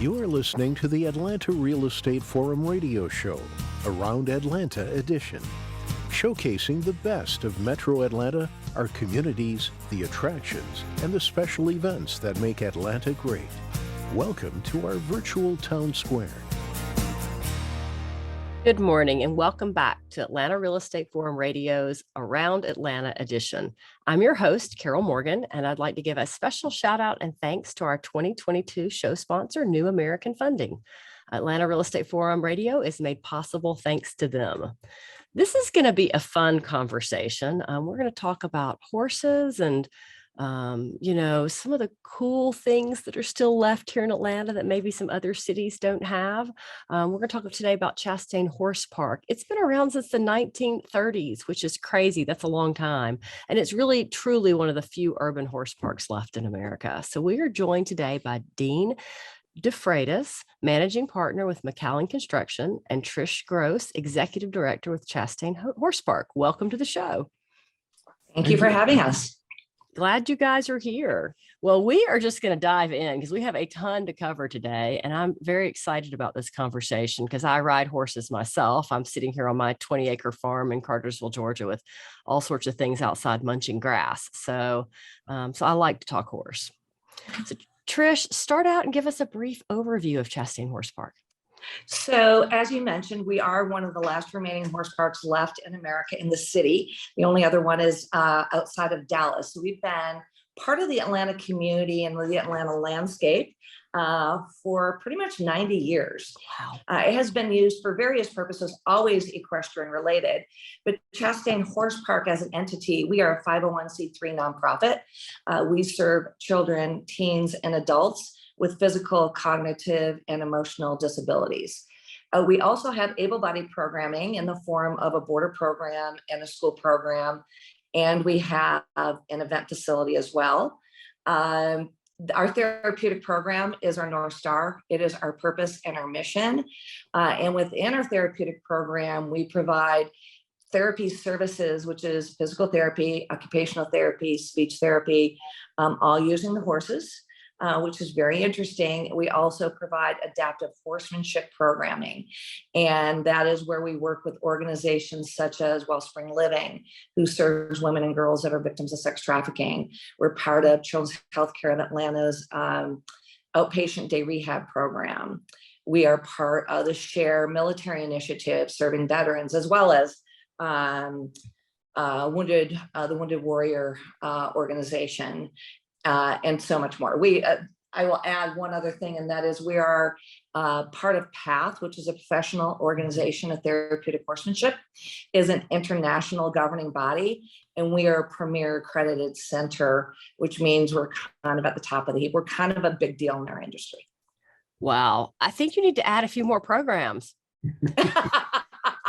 You are listening to the Atlanta Real Estate Forum radio show, Around Atlanta edition, showcasing the best of Metro Atlanta, our communities, the attractions, and the special events that make Atlanta great. Welcome to our virtual town square. Good morning and welcome back to Atlanta Real Estate Forum Radio's Around Atlanta edition. I'm your host, Carol Morgan, and I'd like to give a special shout out and thanks to our 2022 show sponsor, New American Funding. Atlanta Real Estate Forum Radio is made possible thanks to them. This is going to be a fun conversation. We're going to talk about horses and some of the cool things that are still left here in Atlanta that maybe some other cities don't have. We're going to talk today about Chastain Horse Park. It's been around since the 1930s, which is crazy. That's a long time. And it's really, truly one of the few urban horse parks left in America. So we are joined today by Dean DeFreitas, Managing Partner with Macallen Construction, and Trish Gross, Executive Director with Chastain Horse Park. Welcome to the show. Thank you for having us. Glad you guys are here. Well, we are just going to dive in because we have a ton to cover today. And I'm very excited about this conversation because I ride horses myself. I'm sitting here on my 20-acre farm in Cartersville, Georgia, with all sorts of things outside munching grass. So I like to talk horse. So Trish, start out and give us a brief overview of Chastain Horse Park. So as you mentioned, we are one of the last remaining horse parks left in America in the city. The only other one is outside of Dallas. So we've been part of the Atlanta community and the Atlanta landscape for pretty much 90 years. Wow. It has been used for various purposes, always equestrian related. But Chastain Horse Park as an entity, we are a 501c3 nonprofit. We serve children, teens, and adults with physical, cognitive, and emotional disabilities. We also have able-bodied programming in the form of a border program and a school program, and we have an event facility as well. Our therapeutic program is our North Star. It is our purpose and our mission. And within our therapeutic program, we provide therapy services, which is physical therapy, occupational therapy, speech therapy, all using the horses. Which is very interesting. We also provide adaptive horsemanship programming. And that is where we work with organizations such as Wellspring Living, who serves women and girls that are victims of sex trafficking. We're part of Children's Healthcare of Atlanta's outpatient day rehab program. We are part of the SHARE military initiative serving veterans, as well as the Wounded Warrior organization. And so much more. I will add one other thing, and that is we are part of PATH, which is a professional organization of therapeutic horsemanship, is an international governing body, and we are a premier accredited center, which means we're kind of at the top of the heap. We're kind of a big deal in our industry. Wow. I think you need to add a few more programs.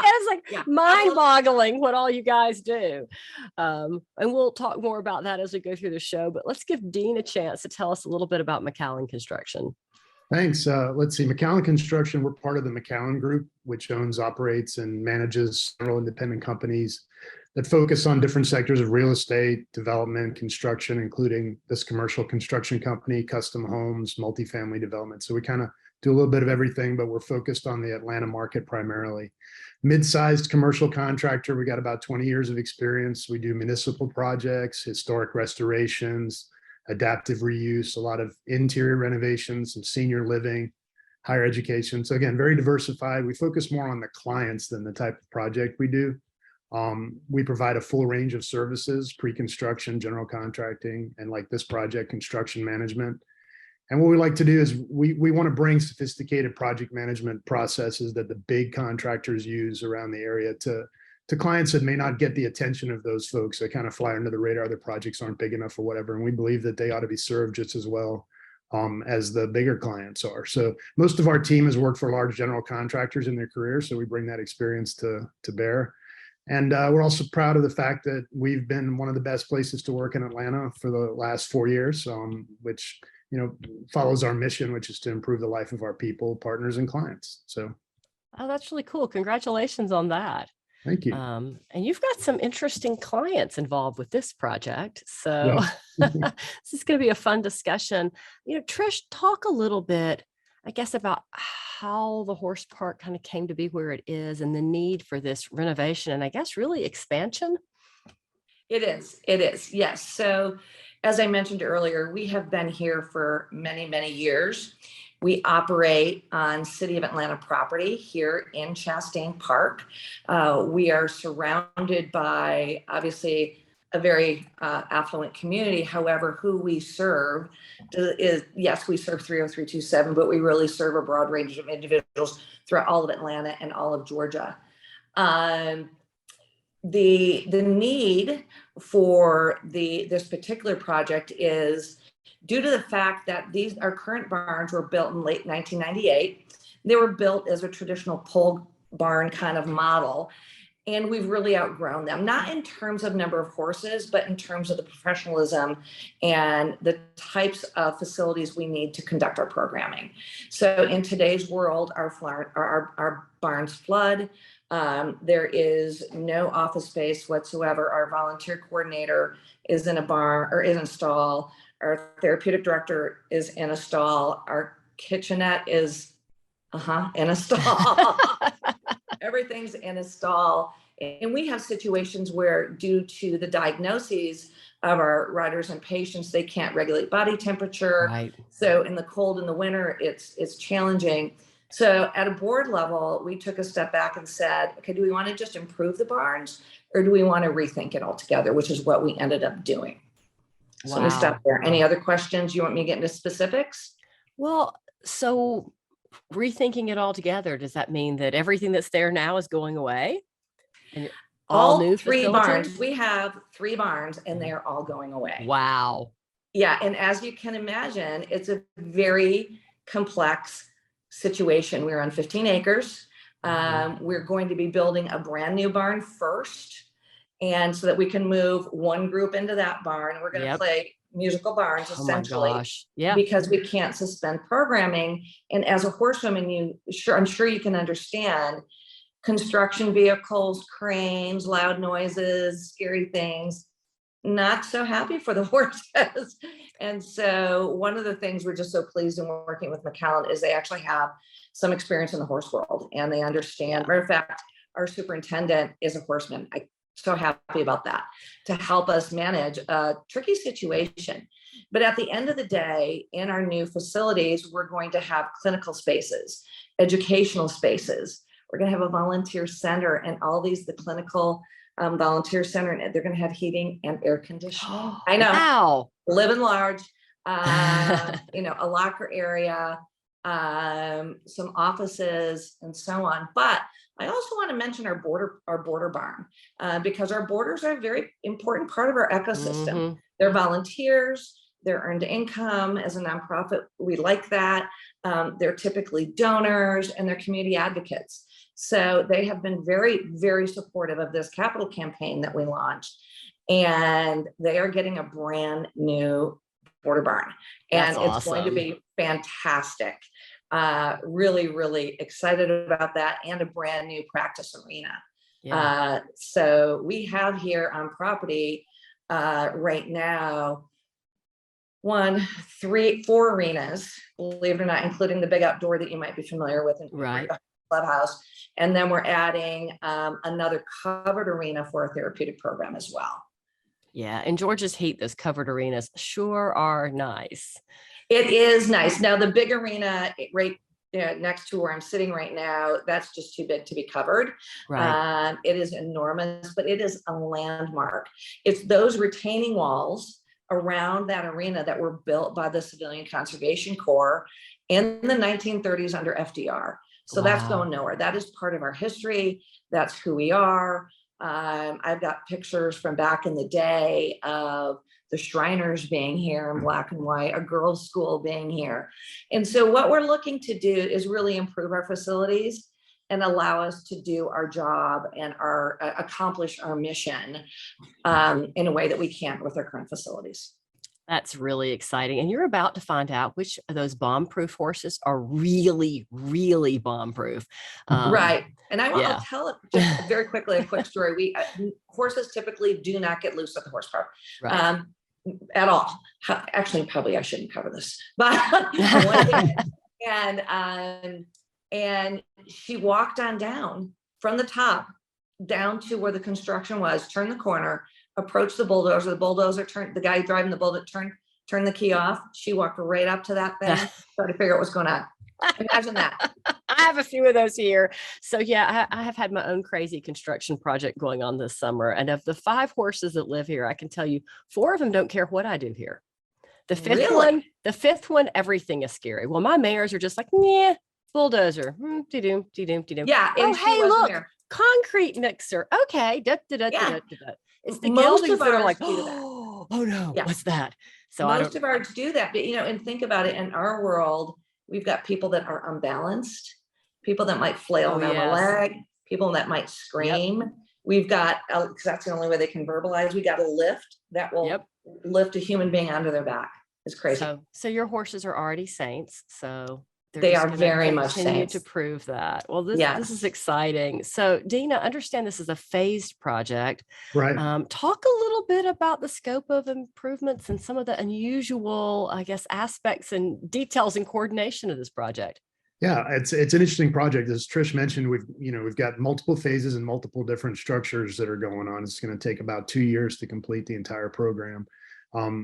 It's mind-boggling what all you guys do. And we'll talk more about that as we go through the show, but let's give Dean a chance to tell us a little bit about Macallen Construction. Thanks. Let's see, Macallen Construction, we're part of the Macallen Group, which owns, operates, and manages several independent companies that focus on different sectors of real estate, development, construction, including this commercial construction company, custom homes, multifamily development. So we kind of do a little bit of everything, but we're focused on the Atlanta market primarily. Mid-sized commercial contractor, we got about 20 years of experience. We do municipal projects, historic restorations, adaptive reuse, a lot of interior renovations, some senior living, higher education. So again, very diversified. We focus more on the clients than the type of project we do. We provide a full range of services, pre-construction, general contracting, and like this project, construction management. And what we like to do is we want to bring sophisticated project management processes that the big contractors use around the area to clients that may not get the attention of those folks that kind of fly under the radar. Their projects aren't big enough or whatever. And we believe that they ought to be served just as well as the bigger clients are. So most of our team has worked for large general contractors in their career. So we bring that experience to bear. And we're also proud of the fact that we've been one of the best places to work in Atlanta for the last 4 years, which follows our mission, which is to improve the life of our people, partners, and clients. So, oh, that's really cool. Congratulations on that. Thank you. And you've got some interesting clients involved with this project. So this is going to be a fun discussion. Trish, talk a little bit I guess, about how the horse park kind of came to be where it is and the need for this renovation and I guess really expansion? It is. It is. Yes. So, as I mentioned earlier, we have been here for many, many years. We operate on City of Atlanta property here in Chastain Park. We are surrounded by, obviously, a very affluent community. However, who we serve is, yes, we serve 30327, but we really serve a broad range of individuals throughout all of Atlanta and all of Georgia. The need for this particular project is due to the fact that our current barns were built in late 1998. They were built as a traditional pole barn kind of model, and we've really outgrown them, not in terms of number of horses, but in terms of the professionalism and the types of facilities we need to conduct our programming. So in today's world, our barns flood. There is no office space whatsoever. Our volunteer coordinator is in a barn or is in a stall. Our therapeutic director is in a stall. Our kitchenette is in a stall. Everything's in a stall. And we have situations where, due to the diagnoses of our riders and patients, they can't regulate body temperature. Right. So in the cold in the winter, it's challenging. So at a board level, we took a step back and said, okay, do we want to just improve the barns, or do we want to rethink it altogether, which is what we ended up doing. So let me stop there. Any other questions? You want me to get into specifics? Well, so rethinking it all together, does that mean that everything that's there now is going away? And All new three facilities? barns. We have 3 barns, and they're all going away. Wow. Yeah, and as you can imagine, it's a very complex situation. We're on 15 acres. We're going to be building a brand new barn first, and so that we can move one group into that barn. We're going to play musical barns essentially. Oh my gosh. Yeah. Because we can't suspend programming. And as a horsewoman, I'm sure you can understand construction vehicles, cranes, loud noises, scary things, not so happy for the horses. And so one of the things we're just so pleased in working with Macallen is they actually have some experience in the horse world, and they understand. Matter of fact, our superintendent is a horseman. I'm so happy about that, to help us manage a tricky situation. But at the end of the day, in our new facilities, we're going to have clinical spaces, educational spaces. We're going to have a volunteer center, and all these, the clinical volunteer center, and they're going to have heating and air conditioning. I know. Wow. Living large, a locker area, some offices, and so on. But I also want to mention our border barn, because our borders are a very important part of our ecosystem. Mm-hmm. They're volunteers, they're earned income. As a nonprofit, we like that. They're typically donors, and they're community advocates. So they have been very, very supportive of this capital campaign that we launched. And they are getting a brand new border barn. And it's going to be fantastic. Really, really excited about that, and a brand new practice arena. Yeah. So we have here on property right now 4 arenas, believe it or not, including the big outdoor that you might be familiar with in the clubhouse. And then we're adding another covered arena for a therapeutic program as well. Yeah. In Georgia's heat, those covered arenas sure are nice. It is nice. Now, the big arena right next to where I'm sitting right now, that's just too big to be covered. Right. It is enormous, but it is a landmark. It's those retaining walls around that arena that were built by the Civilian Conservation Corps in the 1930s under FDR. So that's going nowhere. That is part of our history. That's who we are. I've got pictures from back in the day of the Shriners being here in black and white, a girls' school being here. And so what we're looking to do is really improve our facilities and allow us to do our job and accomplish our mission in a way that we can't with our current facilities. That's really exciting. And you're about to find out which of those bomb-proof horses are really, really bomb-proof. Right. And I'll tell it just very quickly, a quick story. Horses typically do not get loose at the horse park. At all. Actually, probably I shouldn't cover this. But And she walked on down from the top down to where the construction was, turned the corner, approached the bulldozer turned, the guy driving the bulldozer turned the key off. She walked right up to that thing, tried to figure out what's going on. Imagine that. I have a few of those here. So yeah, I have had my own crazy construction project going on this summer. And of the 5 horses that live here, I can tell you 4 of them don't care what I do here. The fifth one, everything is scary. Well, my mares are just like, yeah, bulldozer. De-doom, de-doom, de-doom. Yeah. Oh, hey, look, concrete mixer. Okay. It's the geldings that are like, oh no, what's that? So most of ours do that, but and think about it, in our world, we've got people that are unbalanced, people that might flail down the leg, people that might scream. We've got, because that's the only way they can verbalize, we got a lift that will lift a human being onto their back. It's crazy. So your horses are already saints. So they are very much continue to prove that. Well, this is exciting. So Dean, I understand this is a phased project. Right. Talk a little bit about the scope of improvements and some of the unusual, I guess, aspects and details and coordination of this project. Yeah, it's an interesting project. As Trish mentioned, we've got multiple phases and multiple different structures that are going on. It's going to take about 2 years to complete the entire program.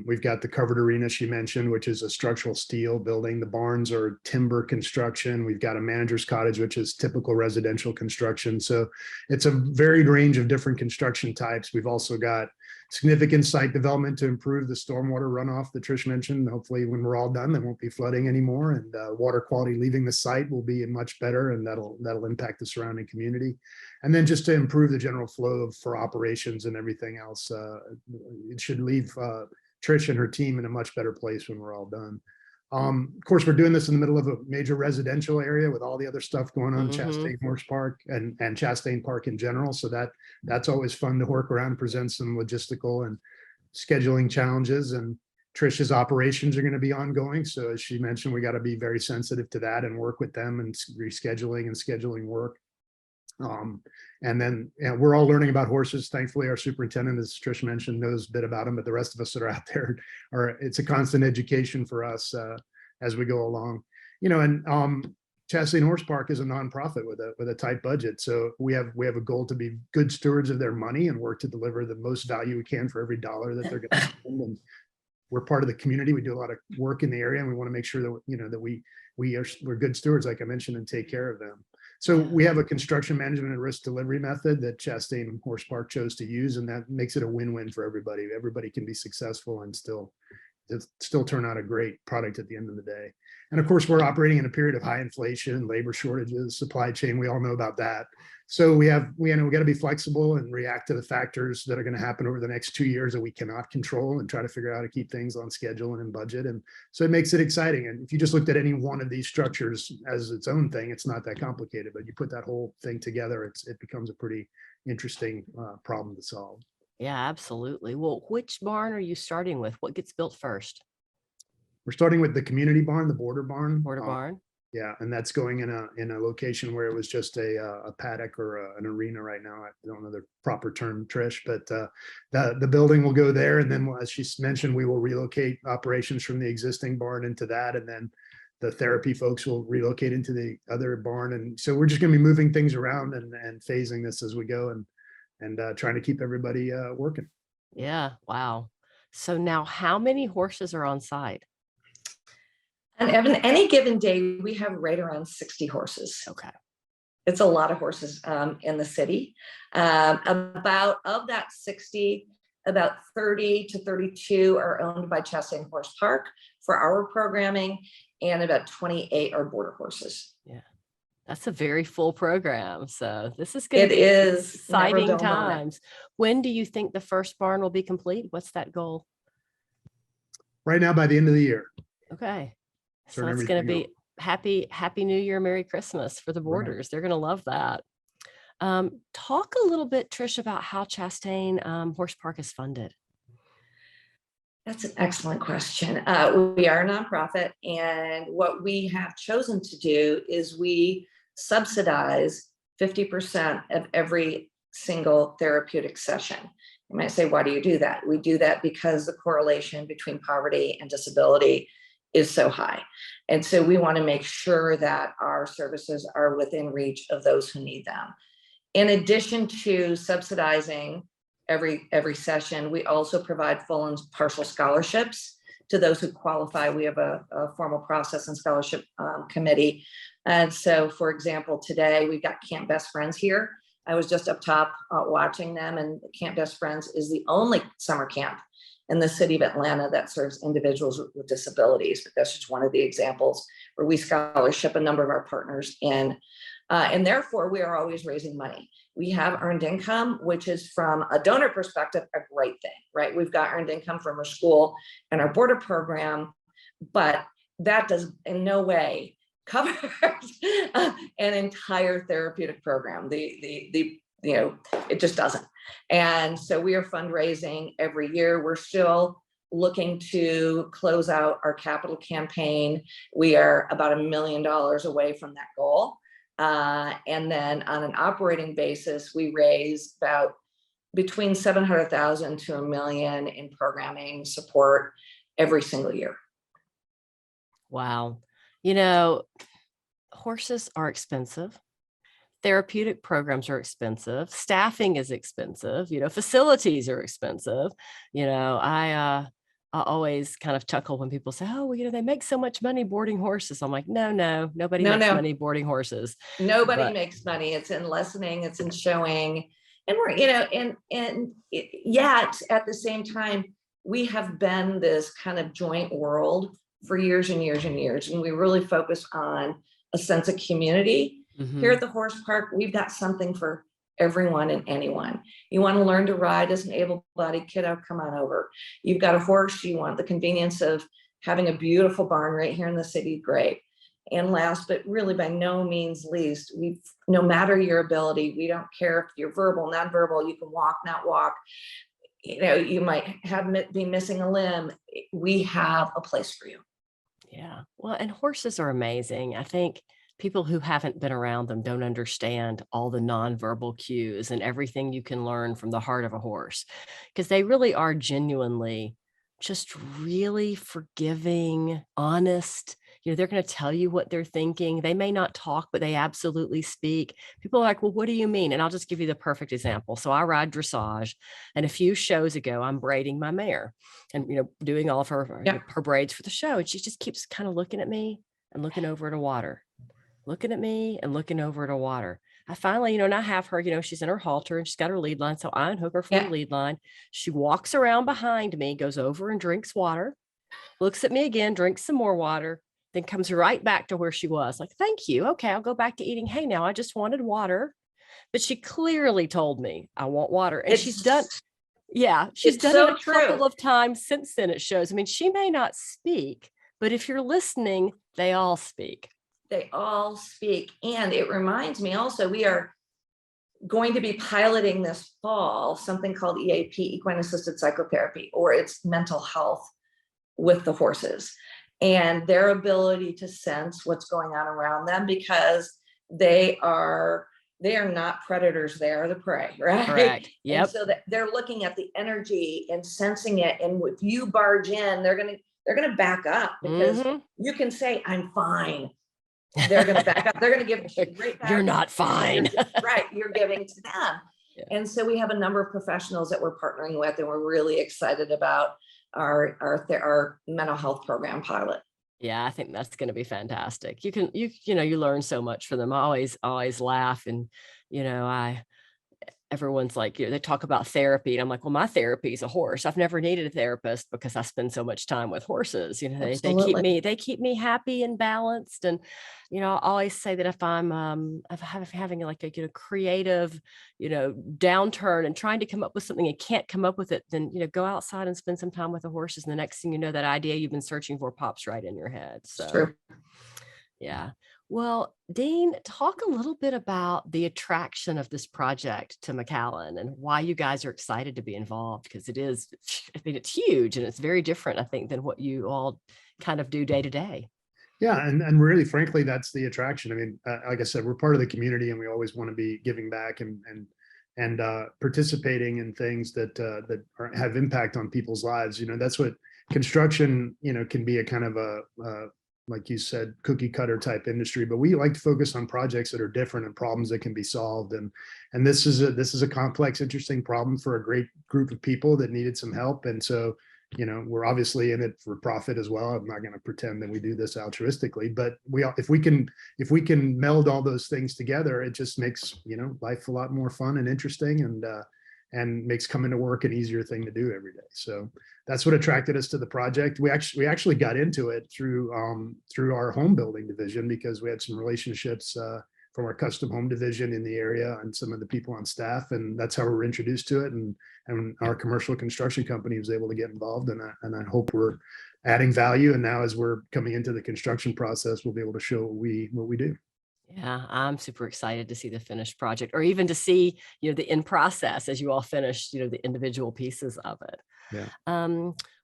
We've got the covered arena she mentioned, which is a structural steel building. The barns are timber construction. We've got a manager's cottage, which is typical residential construction. So it's a varied range of different construction types. We've also got significant site development to improve the stormwater runoff that Trish mentioned. Hopefully when we're all done, there won't be flooding anymore, and water quality leaving the site will be much better, and that'll impact the surrounding community. And then just to improve the general flow for operations and everything else, it should leave Trish and her team in a much better place when we're all done. Of course, we're doing this in the middle of a major residential area with all the other stuff going on, Chastain Horse Park and Chastain Park in general. So that's always fun to work around, present some logistical and scheduling challenges. And Trish's operations are going to be ongoing. So as she mentioned, we got to be very sensitive to that and work with them and rescheduling and scheduling work. And then we're all learning about horses. Thankfully, our superintendent, as Trish mentioned, knows a bit about them, but the rest of us that are out there it's a constant education for us as we go along. And Chastain Horse Park is a nonprofit with a tight budget. So we have a goal to be good stewards of their money and work to deliver the most value we can for every dollar that they're going to spend. And we're part of the community. We do a lot of work in the area, and we want to make sure that that we're good stewards, like I mentioned, and take care of them. So we have a construction management and risk delivery method that Chastain Horse Park chose to use, and that makes it a win-win for everybody. Everybody can be successful and still turn out a great product at the end of the day. And of course, we're operating in a period of high inflation, labor shortages, supply chain. We all know about that. So we got to be flexible and react to the factors that are going to happen over the next 2 years that we cannot control, and try to figure out how to keep things on schedule and in budget. And so it makes it exciting. And if you just looked at any one of these structures as its own thing, it's not that complicated, but you put that whole thing together, it becomes a pretty interesting problem to solve. Yeah, absolutely. Well, which barn are you starting with? What gets built first? We're starting with the community barn, the border barn. Barn. Yeah, and that's going in a location where it was just a paddock or an arena right now. I don't know the proper term, Trish, but the building will go there, and then as she mentioned, we will relocate operations from the existing barn into that, and then the therapy folks will relocate into the other barn. And so we're just going to be moving things around and phasing this as we go, and trying to keep everybody working. Yeah. Wow. So now, how many horses are on site? And on any given day, we have right around 60 horses. Okay. It's a lot of horses in the city. About of that 60, about 30 to 32 are owned by Chastain Horse Park for our programming, and about 28 are border horses. Yeah. That's a very full program. So this is going to be exciting times. When do you think the first barn will be complete? What's that goal? Right now, by the end of the year. Okay. So it's going to be happy New Year, Merry Christmas for the boarders. Right. They're going to love that. Talk a little bit, Trish, about how Chastain Horse Park is funded. That's an excellent question. We are a nonprofit, and what we have chosen to do is we subsidize 50% of every single therapeutic session. You might say, why do you do that? We do that because the correlation between poverty and disability is so high. And so we want to make sure that our services are within reach of those who need them. In addition to subsidizing every session, we also provide full and partial scholarships to those who qualify. We have a formal process and scholarship committee. And so, for example, today we've got Camp Best Friends here. I was just up top watching them, and Camp Best Friends is the only summer camp in the city of Atlanta that serves individuals with disabilities. But that's just one of the examples where we scholarship a number of our partners in. And therefore, we are always raising money. We have earned income, which is, from a donor perspective, a great thing, right? We've got earned income from our school and our border program, but that does in no way cover an entire therapeutic program. It just doesn't. And so we are fundraising every year. We're still looking to close out our capital campaign. We are about $1 million away from that goal. And then on an operating basis, we raise about between $700,000 to $1 million in programming support every single year. Wow. Horses are expensive. Therapeutic programs are expensive. Staffing is expensive. Facilities are expensive. I always kind of chuckle when people say, "Oh, well, they make so much money boarding horses." I'm like, no, nobody makes money boarding horses. Nobody makes money. It's in lessoning, it's in showing. And we're, yet at the same time, we have been this kind of joint world for years and years and years. And we really focus on a sense of community. Mm-hmm. Here at the horse park, we've got something for everyone and anyone. You want to learn to ride as an able-bodied kiddo, come on over. You've got a horse, you want the convenience of having a beautiful barn right here in the city, great. And last, but really by no means least, no matter your ability, we don't care if you're verbal, nonverbal, you can walk, not walk, you might be missing a limb. We have a place for you. Yeah. Well, and horses are amazing. I think people who haven't been around them don't understand all the nonverbal cues and everything you can learn from the heart of a horse, because they really are genuinely just really forgiving, honest. They're going to tell you what they're thinking. They may not talk, but they absolutely speak. People are like, "Well, what do you mean?" And I'll just give you the perfect example. So I ride dressage, and a few shows ago, I'm braiding my mare and, doing all of her braids for the show. And she just keeps kind of looking at me and looking over at the water, looking at me and looking over at the water. I finally, and I have her, she's in her halter and she's got her lead line. So I unhook her from the lead line. She walks around behind me, goes over and drinks water, looks at me again, drinks some more water, then comes right back to where she was. Like, "Thank you. Okay, I'll go back to eating hay now. I just wanted water." But she clearly told me, "I want water." And she's done it a couple of times since then, it shows. I mean, she may not speak, but if you're listening, they all speak. They all speak. And it reminds me also, we are going to be piloting this fall something called EAP, equine assisted psychotherapy, or it's mental health with the horses and their ability to sense what's going on around them, because they are not predators, they are the prey, right? Correct. Yep. And so that they're looking at the energy and sensing it. And if you barge in, they're gonna back up, because you can say, "I'm fine." They're going to back up. They're going to give you great back. You're not fine. You're giving to them. Yeah. And so we have a number of professionals that we're partnering with, and we're really excited about our mental health program pilot. Yeah, I think that's going to be fantastic. You learn so much from them. I always laugh, and everyone's like, they talk about therapy, and I'm like, well, my therapy is a horse. I've never needed a therapist because I spend so much time with horses. They keep me happy and balanced. And, I always say that if I'm having like a creative, downturn and trying to come up with something and can't come up with it, then, go outside and spend some time with the horses. And the next thing you know, that idea you've been searching for pops right in your head. So, true. Yeah. Well, Dean, talk a little bit about the attraction of this project to Macallen and why you guys are excited to be involved, because it's huge and it's very different, I think, than what you all kind of do day to day. Yeah. And really, frankly, that's the attraction. I mean, like I said, we're part of the community and we always want to be giving back and participating in things that have impact on people's lives. That's what construction, can be a kind of like you said, cookie cutter type industry, but we like to focus on projects that are different and problems that can be solved. And this is a complex, interesting problem for a great group of people that needed some help. And so, we're obviously in it for profit as well. I'm not going to pretend that we do this altruistically, but if we can meld all those things together, it just makes, life a lot more fun and interesting, and makes coming to work an easier thing to do every day. So that's what attracted us to the project. We actually got into it through our home building division, because we had some relationships from our custom home division in the area and some of the people on staff, and that's how we were introduced to it. And our commercial construction company was able to get involved, and I hope we're adding value. And now, as we're coming into the construction process, we'll be able to show what we do. Yeah, I'm super excited to see the finished project, or even to see, the in process as you all finish, the individual pieces of it. Yeah.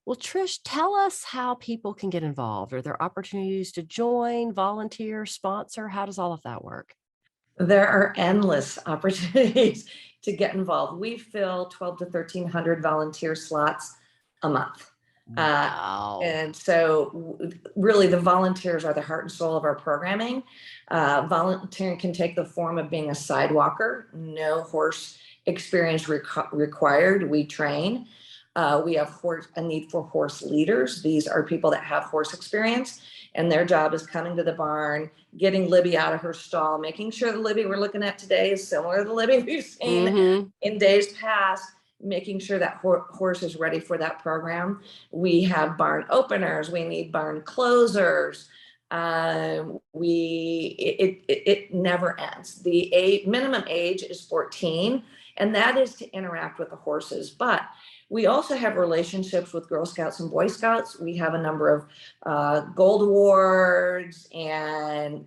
Well, Trish, tell us how people can get involved. Are there opportunities to join, volunteer, sponsor? How does all of that work? There are endless opportunities to get involved. We fill 12 to 1,300 volunteer slots a month. Wow. And so really the volunteers are the heart and soul of our programming. Volunteering can take the form of being a sidewalker, no horse experience required. We train. We have a need for horse leaders. These are people that have horse experience, and their job is coming to the barn, getting Libby out of her stall, making sure the Libby we're looking at today is similar to the Libby we've seen in days past, making sure that horse is ready for that program. We have barn openers. We need barn closers. It never ends. The minimum age is 14, and that is to interact with the horses. But we also have relationships with Girl Scouts and Boy Scouts. We have a number of gold awards and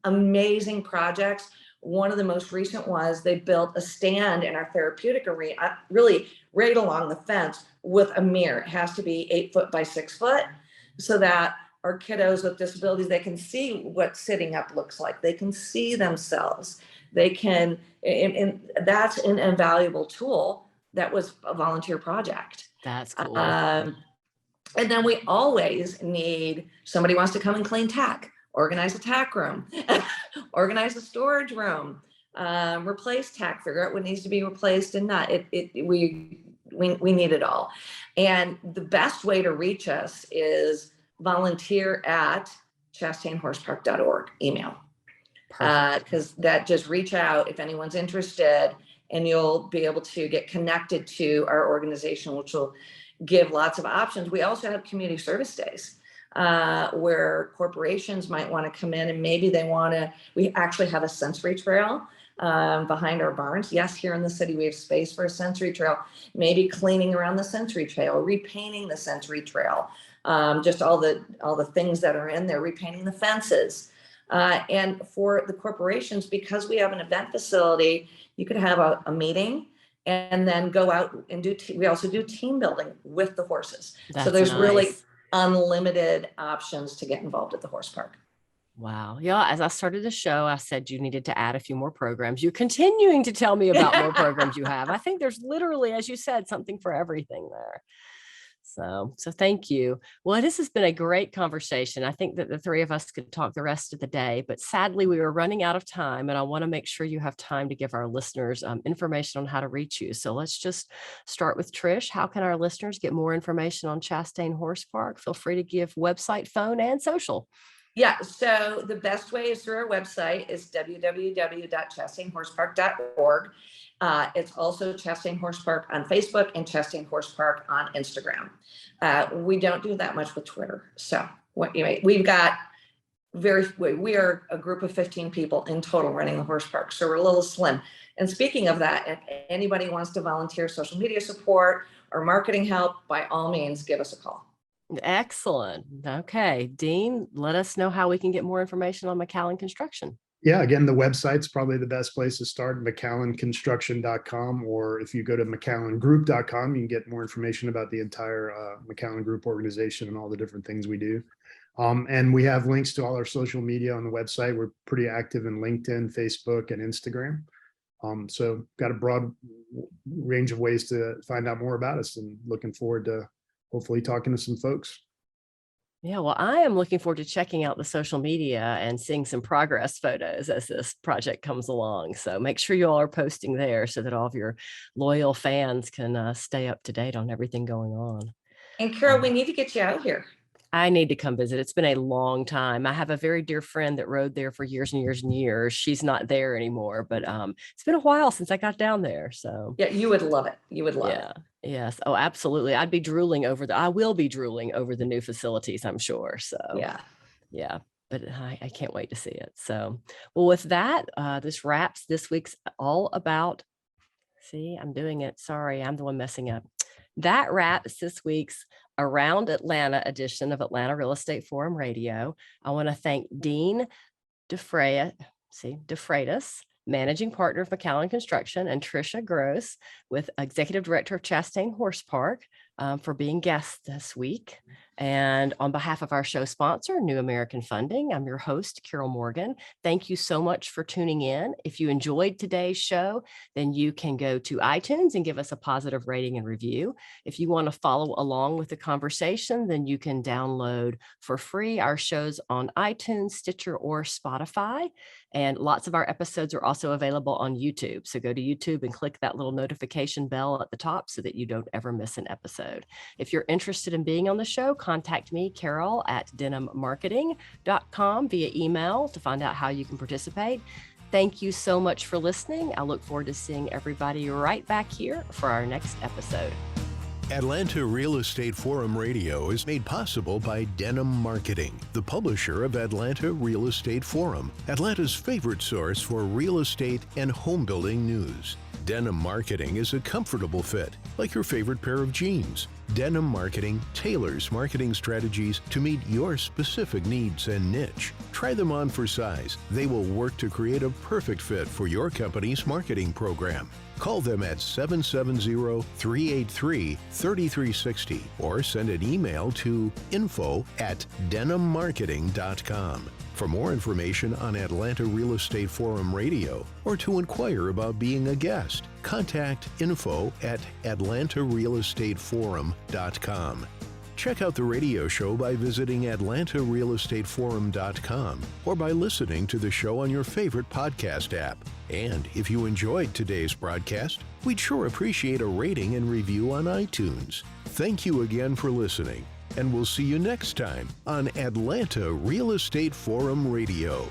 amazing projects. One of the most recent was they built a stand in our therapeutic arena, really right along the fence, with a mirror. It has to be 8 foot by 6 foot, so that our kiddos with disabilities, they can see what sitting up looks like. They can see themselves. They can, and that's an invaluable tool. That was a volunteer project. That's cool. And then we always need somebody wants to come and clean tack, organize a tack room, organize a storage room, replace tack, figure out what needs to be replaced and not. We need it all. And the best way to reach us is volunteer@chastainhorsepark.org email. Because that just reach out if anyone's interested, and you'll be able to get connected to our organization, which will give lots of options. We also have community service days where corporations might want to come in, and maybe we actually have a sensory trail behind our barns. Yes, here in the city, we have space for a sensory trail, maybe cleaning around the sensory trail, repainting the sensory trail, just all the things that are in there, repainting the fences. And for the corporations, because we have an event facility, you could have a meeting and then go out and we also do team building with the horses. So there's really unlimited options to get involved at the horse park. Wow. Yeah. As I started the show, I said you needed to add a few more programs. You're continuing to tell me about more programs you have. I think there's literally, as you said, something for everything there. So thank you. Well, this has been a great conversation. I think that the three of us could talk the rest of the day, but sadly we are running out of time, and I want to make sure you have time to give our listeners information on how to reach you. So let's just start with Trish. How can our listeners get more information on Chastain Horse Park? Feel free to give website, phone, and social. Yeah, so the best way is through our website is www.chastainhorsepark.org. It's also Chastain Horse Park on Facebook and Chastain Horse Park on Instagram. We don't do that much with Twitter. So we are a group of 15 people in total running the horse park. So we're a little slim. And speaking of that, if anybody wants to volunteer social media support or marketing help, by all means, give us a call. Excellent. Okay. Dean, let us know how we can get more information on Macallen Construction. Yeah, again, the website's probably the best place to start, macallenconstruction.com, or if you go to macallengroup.com, you can get more information about the entire Macallen Group organization and all the different things we do. And we have links to all our social media on the website. We're pretty active in LinkedIn, Facebook, and Instagram. So got a broad range of ways to find out more about us, and looking forward to hopefully talking to some folks. Yeah, well, I am looking forward to checking out the social media and seeing some progress photos as this project comes along. So make sure you all are posting there so that all of your loyal fans can stay up to date on everything going on. And Carol, we need to get you out here. I need to come visit. It's been a long time. I have a very dear friend that rode there for years and years and years. She's not there anymore, but it's been a while since I got down there. So Yeah, you would love it. You would love it. Yes. Oh, absolutely. I will be drooling over the new facilities, I'm sure. So yeah, but I can't wait to see it. So, well, with that, this wraps this week's All About. See, I'm doing it. Sorry, I'm the one messing up. That wraps this week's Around Atlanta edition of Atlanta Real Estate Forum Radio. I want to thank Dean DeFreitas, Managing Partner of Macallen Construction, and Tricia Gross, with Executive Director of Chastain Horse Park, for being guests this week. And on behalf of our show sponsor, New American Funding, I'm your host, Carol Morgan. Thank you so much for tuning in. If you enjoyed today's show, then you can go to iTunes and give us a positive rating and review. If you want to follow along with the conversation, then you can download for free our shows on iTunes, Stitcher, or Spotify. And lots of our episodes are also available on YouTube. So go to YouTube and click that little notification bell at the top so that you don't ever miss an episode. If you're interested in being on the show, contact me, Carol, at denimmarketing.com via email to find out how you can participate. Thank you so much for listening. I look forward to seeing everybody right back here for our next episode. Atlanta Real Estate Forum Radio is made possible by Denim Marketing, the publisher of Atlanta Real Estate Forum, Atlanta's favorite source for real estate and home building news. Denim Marketing is a comfortable fit, like your favorite pair of jeans. Denim Marketing tailors marketing strategies to meet your specific needs and niche. Try them on for size. They will work to create a perfect fit for your company's marketing program. Call them at 770-383-3360 or send an email to info@denimmarketing.com. For more information on Atlanta Real Estate Forum Radio or to inquire about being a guest, contact info@atlantarealestateforum.com. Check out the radio show by visiting atlantarealestateforum.com or by listening to the show on your favorite podcast app. And if you enjoyed today's broadcast, we'd sure appreciate a rating and review on iTunes. Thank you again for listening, and we'll see you next time on Atlanta Real Estate Forum Radio.